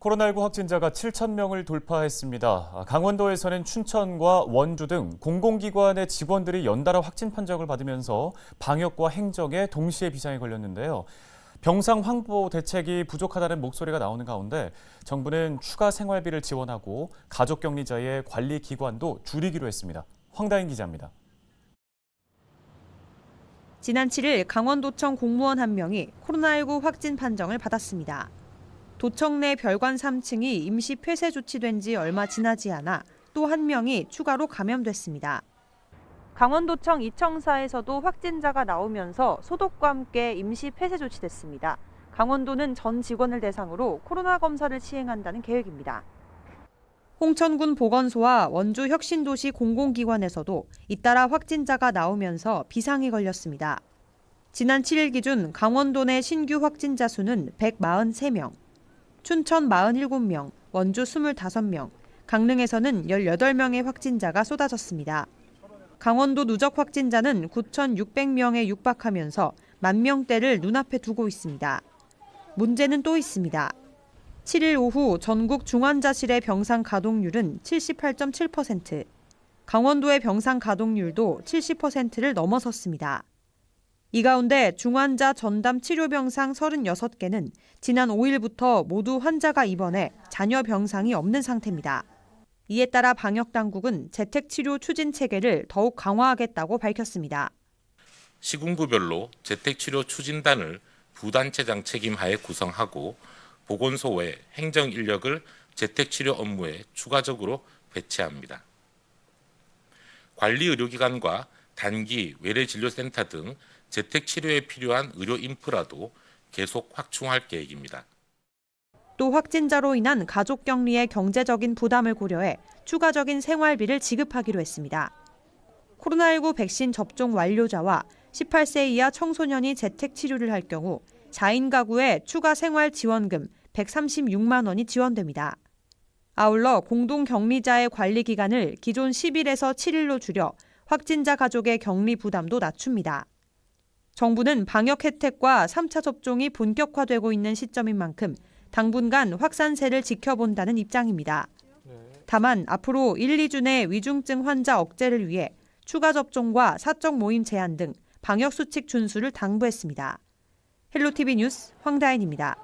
코로나19 확진자가 7,000명을 돌파했습니다. 강원도에서는 춘천과 원주 등 공공기관의 직원들이 연달아 확진 판정을 받으면서 방역과 행정에 동시에 비상이 걸렸는데요. 병상 확보 대책이 부족하다는 목소리가 나오는 가운데 정부는 추가 생활비를 지원하고 가족격리자의 관리 기관도 줄이기로 했습니다. 황다인 기자입니다. 지난 7일 강원도청 공무원 한 명이 코로나19 확진 판정을 받았습니다. 도청 내 별관 3층이 임시 폐쇄 조치된 지 얼마 지나지 않아 또 한 명이 추가로 감염됐습니다. 강원도청 이청사에서도 확진자가 나오면서 소독과 함께 임시 폐쇄 조치됐습니다. 강원도는 전 직원을 대상으로 코로나 검사를 시행한다는 계획입니다. 홍천군 보건소와 원주 혁신도시 공공기관에서도 잇따라 확진자가 나오면서 비상이 걸렸습니다. 지난 7일 기준 강원도 내 신규 확진자 수는 143명, 춘천 47명, 원주 25명, 강릉에서는 18명의 확진자가 쏟아졌습니다. 강원도 누적 확진자는 9,600명에 육박하면서 10,000명대를 눈앞에 두고 있습니다. 문제는 또 있습니다. 7일 오후 전국 중환자실의 병상 가동률은 78.7%, 강원도의 병상 가동률도 70%를 넘어섰습니다. 이 가운데 중환자 전담 치료병상 36개는 지난 5일부터 모두 환자가 입원해 잔여 병상이 없는 상태입니다. 이에 따라 방역당국은 재택치료 추진 체계를 더욱 강화하겠다고 밝혔습니다. 시군구별로 재택치료 추진단을 부단체장 책임하에 구성하고 보건소 외 행정 인력을 재택치료 업무에 추가적으로 배치합니다. 관리 의료기관과 단기 외래진료센터 등 재택치료에 필요한 의료 인프라도 계속 확충할 계획입니다. 또 확진자로 인한 가족격리의 경제적인 부담을 고려해 추가적인 생활비를 지급하기로 했습니다. 코로나19 백신 접종 완료자와 18세 이하 청소년이 재택치료를 할 경우 4인 가구에 추가 생활지원금 136만 원이 지원됩니다. 아울러 공동격리자의 관리 기간을 기존 10일에서 7일로 줄여 확진자 가족의 격리 부담도 낮춥니다. 정부는 방역 혜택과 3차 접종이 본격화되고 있는 시점인 만큼 당분간 확산세를 지켜본다는 입장입니다. 다만 앞으로 1, 2주 내 위중증 환자 억제를 위해 추가 접종과 사적 모임 제한 등 방역 수칙 준수를 당부했습니다. 헬로티비 뉴스 황다인입니다.